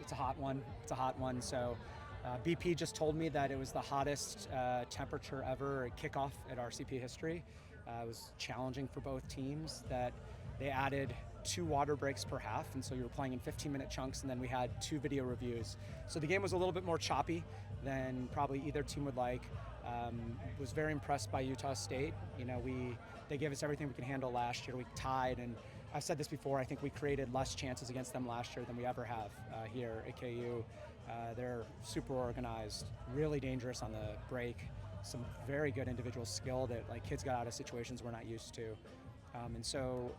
It's a hot one. It's a hot one. So BP just told me that it was the hottest temperature ever at kickoff at RCP history. It was challenging for both teams. That they added 2 water breaks per half, and so you were playing in 15-minute chunks, and then we had 2 video reviews. So the game was a little bit more choppy than probably either team would like. Was very impressed by Utah State. They gave us everything we could handle last year. We tied, and I've said this before, I think we created less chances against them last year than we ever have here at KU. They're super organized, really dangerous on the break, some very good individual skill that kids got out of situations we're not used to. And so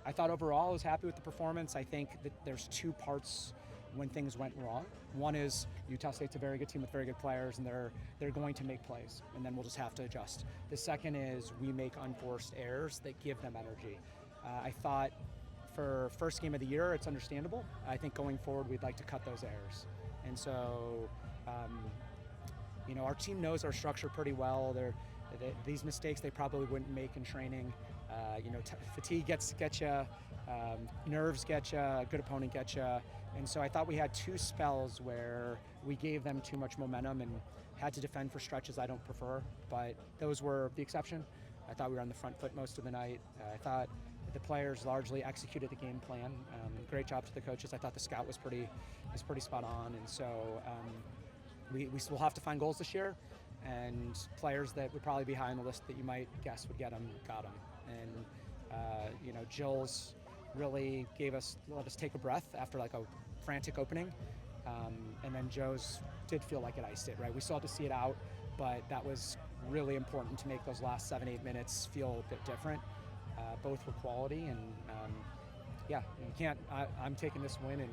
I thought overall I was happy with the performance. I think that there's 2 parts when things went wrong. One is Utah State's a very good team with very good players, and they're going to make plays, and then we'll just have to adjust. The second is we make unforced errors that give them energy. I thought for first game of the year, it's understandable. I think going forward, we'd like to cut those errors. And so, our team knows our structure pretty well. These mistakes they probably wouldn't make in training. Fatigue gets you, nerves get you, a good opponent gets you. And so I thought we had 2 spells where we gave them too much momentum and had to defend for stretches I don't prefer, but those were the exception. I thought we were on the front foot most of the night. I thought the players largely executed the game plan. Great job to the coaches. I thought the scout was pretty spot on, and so we will have to find goals this year. And players that would probably be high on the list that you might guess would get them, got them. And Jill's really let us take a breath after a frantic opening. And then Joe's did feel like it iced it, right? We still had to see it out, but that was really important to make those last 7-8 minutes feel a bit different. Both were quality, and you can't. I'm taking this win, and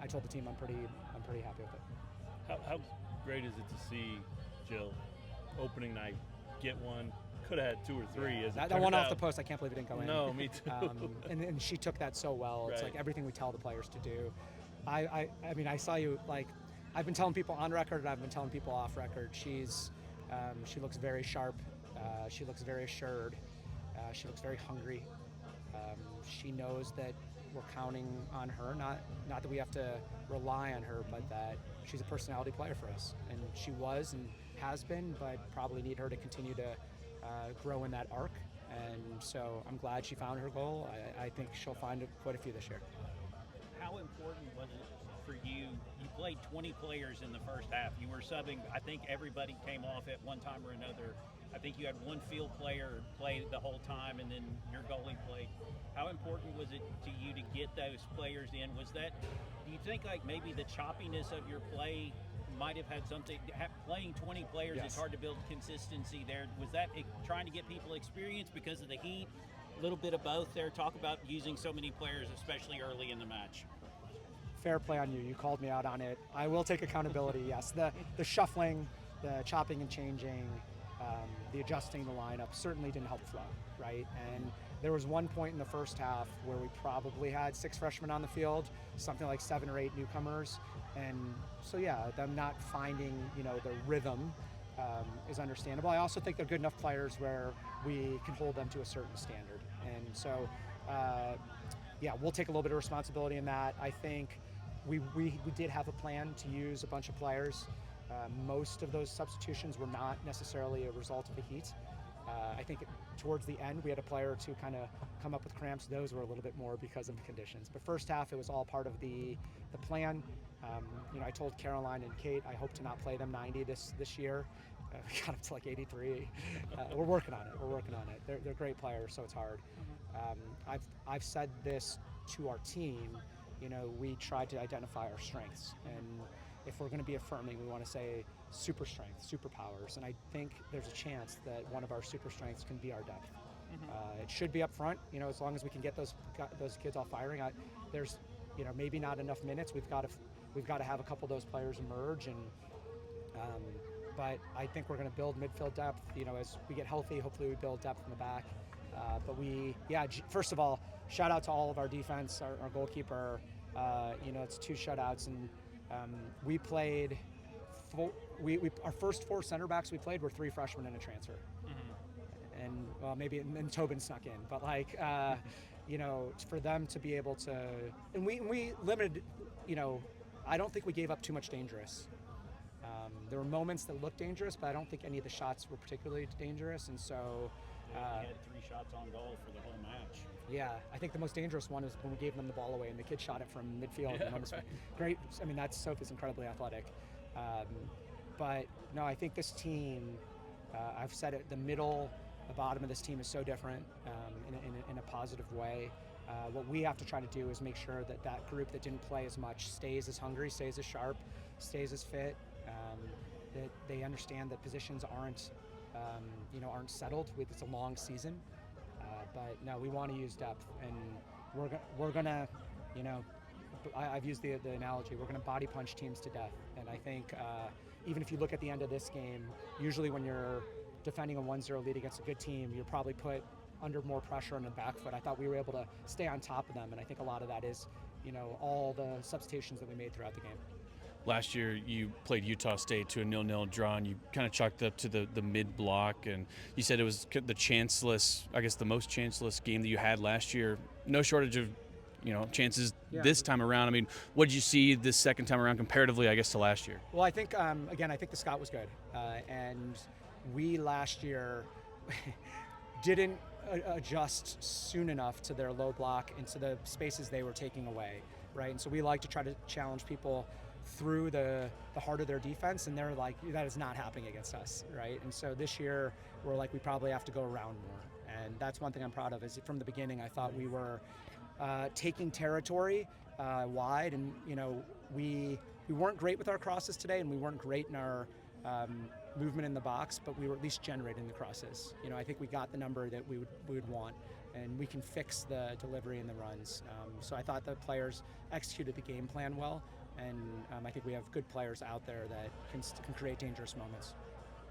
I told the team I'm pretty happy with it. How great is it to see Jill opening night get one? Could have had 2 or 3. Yeah, that one off the post, I can't believe it didn't go in. No, me too. And she took that so well. It's right. Everything we tell the players to do. I mean, I saw you I've been telling people on record, and I've been telling people off record. She looks very sharp. She looks very assured. She looks very hungry. She knows that we're counting on her. Not that we have to rely on her, but that she's a personality player for us. And she was and has been, but probably need her to continue to grow in that arc. And so I'm glad she found her goal. I think she'll find quite a few this year. How important was it for you? You played 20 players in the first half. You were subbing. I think everybody came off at one time or another. I think you had one field player play the whole time, and then your goalie played. How important was it to you to get those players in? Do you think maybe the choppiness of your play might have had something? Playing 20 players, Yes. It's hard to build consistency there. Was that trying to get people experience because of the heat? A little bit of both there. Talk about using so many players, especially early in the match. Fair play on you. You called me out on it. I will take accountability, yes. The shuffling, the chopping and changing, the adjusting the lineup certainly didn't help flow, right? And there was one point in the first half where we probably had 6 freshmen on the field, something like 7 or 8 newcomers. And so, them not finding, the rhythm is understandable. I also think they're good enough players where we can hold them to a certain standard. And so, we'll take a little bit of responsibility in that. I think we did have a plan to use a bunch of players. Most of those substitutions were not necessarily a result of the heat. I think towards the end, we had a player or 2 kind of come up with cramps. Those were a little bit more because of the conditions. But first half, it was all part of the plan. I told Caroline and Kate, I hope to not play them 90 this year. We got up to 83. We're working on it. They're great players, so it's hard. I've said this to our team. We tried to identify our strengths, and if we're going to be affirming, we want to say super strength, superpowers, and I think there's a chance that one of our super strengths can be our depth. It should be up front, as long as we can get those kids all firing. There's, maybe not enough minutes. We've got to have a couple of those players emerge, and but I think we're going to build midfield depth. As we get healthy, hopefully we build depth in the back. First of all, shout out to all of our defense, our goalkeeper. It's 2 shutouts, and we played our first 4 center backs we played were 3 freshmen and a transfer. And maybe Tobin snuck in, but for them to be able to, and we limited, I don't think we gave up too much dangerous. There were moments that looked dangerous, but I don't think any of the shots were particularly dangerous, and so. They had 3 shots on goal for the whole match. Yeah, I think the most dangerous one is when we gave them the ball away and the kid shot it from midfield. And almost great. I mean, Sophie's incredibly athletic. But no, I think this team, I've said it, the bottom of this team is so different in a positive way. What we have to try to do is make sure that group that didn't play as much stays as hungry, stays as sharp, stays as fit, that they understand that positions aren't settled. It's a long season. But no, we want to use depth, and we're gonna, I've used the analogy, we're gonna body punch teams to death. And I think even if you look at the end of this game, usually when you're defending a 1-0 lead against a good team, you're probably put under more pressure on the back foot. I thought we were able to stay on top of them, and I think a lot of that is, all the substitutions that we made throughout the game. Last year, you played Utah State to a 0-0 draw, and you kind of chalked up to the mid-block, and you said it was the the most chanceless game that you had last year. No shortage of, chances this time around. I mean, what did you see this second time around comparatively, I guess, to last year? Well, I think, again, I think the Scott was good. And we last year didn't adjust soon enough to their low block and to the spaces they were taking away, right? And so we like to try to challenge people through the heart of their defense, and they're like, that is not happening against us, right? And so this year we're like, we probably have to go around more, and that's one thing I'm proud of. Is from the beginning I thought we were taking territory wide, and we weren't great with our crosses today, and we weren't great in our movement in the box, but we were at least generating the crosses. I think we got the number that we would want, and we can fix the delivery and the runs. So I thought the players executed the game plan well. And I think we have good players out there that can create dangerous moments.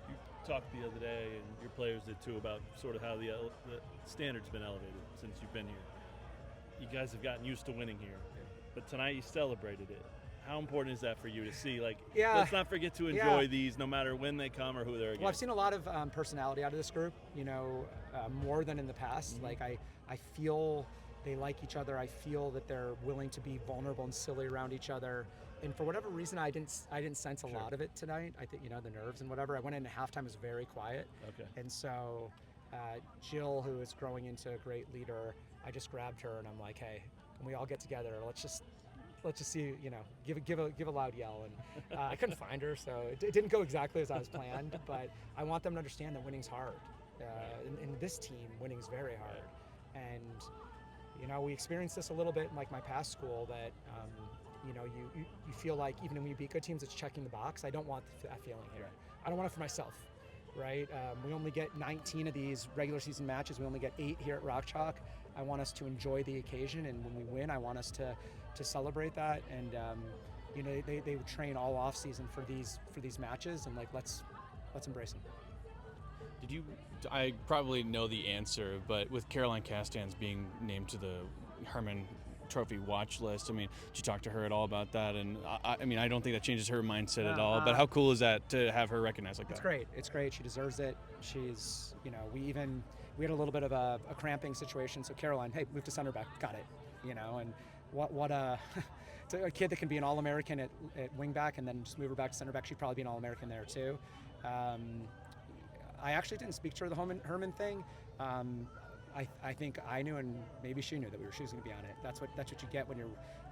You talked the other day, and your players did too, about sort of how the standard's been elevated since you've been here. You guys have gotten used to winning here, but tonight you celebrated it. How important is that for you to see? Let's not forget to enjoy these, no matter when they come or who they're against. Well, I've seen a lot of personality out of this group, more than in the past. Mm-hmm. I feel they like each other. I feel that they're willing to be vulnerable and silly around each other. And for whatever reason, I didn't sense a lot of it tonight. I think, the nerves and whatever. I went into halftime, it was very quiet. Okay. And so Jill, who is growing into a great leader, I just grabbed her and I'm like, hey, can we all get together? Let's just see, give a loud yell. And I couldn't find her, so it didn't go exactly as I was planned. But I want them to understand that winning's hard. In this team, winning's very hard. And we experienced this a little bit in my past school, that you feel like even when you beat good teams, it's checking the box. I don't want that feeling here. I don't want it for myself, right? We only get 19 of these regular season matches. We only get 8 here at Rock Chalk. I want us to enjoy the occasion, and when we win, I want us to celebrate that. And they would train all off season for these matches, and let's embrace them. I probably know the answer, but with Caroline Castans being named to the Herman Trophy watch list, did you talk to her at all about that? And I don't think that changes her mindset at all, but how cool is that to have her recognized like that? It's great. She deserves it. She's, we had a little bit of a cramping situation, so Caroline, hey, move to center back, got it, and what a kid that can be an All-American at wing back and then just move her back to center back. She'd probably be an All-American there too. I actually didn't speak to her the Herman thing. I think I knew, and maybe she knew, that she was going to be on it. That's what you get when you're.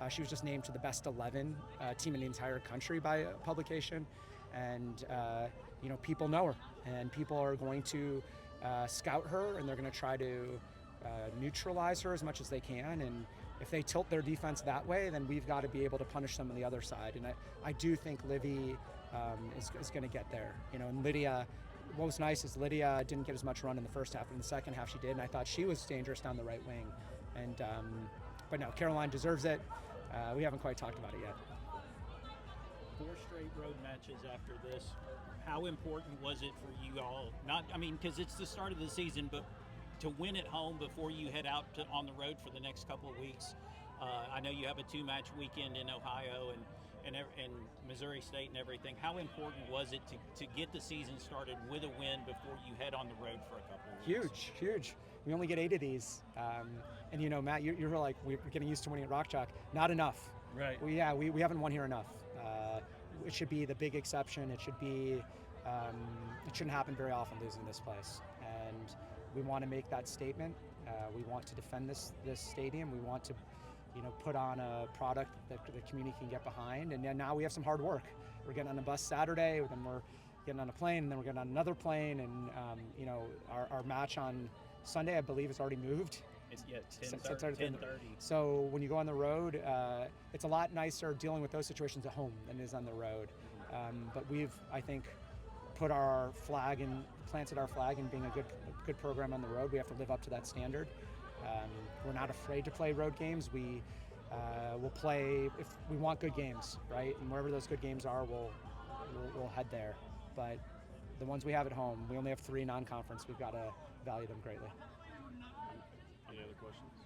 She was just named to the best 11 team in the entire country by a publication, and people know her, and people are going to scout her, and they're going to try to neutralize her as much as they can. And if they tilt their defense that way, then we've got to be able to punish them on the other side. And I do think Livy is going to get there. And Lydia. What was nice is Lydia didn't get as much run in the first half, but in the second half she did, and I thought she was dangerous down the right wing. And but no, Caroline deserves it. We haven't quite talked about it yet. 4 straight road matches after this. How important was it for you all? Because it's the start of the season, but to win at home before you head out on the road for the next couple of weeks. I know you have a 2-match weekend in Ohio, and Missouri State and everything. How important was it to get the season started with a win before you head on the road for a couple of weeks? Huge. We only get 8 of these. And you know, Matt, you're like, we're getting used to winning at Rock Chalk. Not enough. Right. We haven't won here enough. It should be the big exception. It should be, it shouldn't happen very often losing this place. And we want to make that statement. We want to defend this stadium. We want to, you know, put on a product that the community can get behind. And then now we have some hard work. We're getting on a bus Saturday, then we're getting on a plane, and then we're getting on another plane. And you know, our match on Sunday, I believe, is already moved. It's 10:30. 10:30. So when you go on the road, it's a lot nicer dealing with those situations at home than it is on the road. But we've, I think, planted our flag in being a good program on the road. We have to live up to that standard. We're not afraid to play road games. We will play if we want good games, right? And wherever those good games are, we'll head there. But the ones we have at home, we only have 3 non-conference. We've got to value them greatly. Any other questions?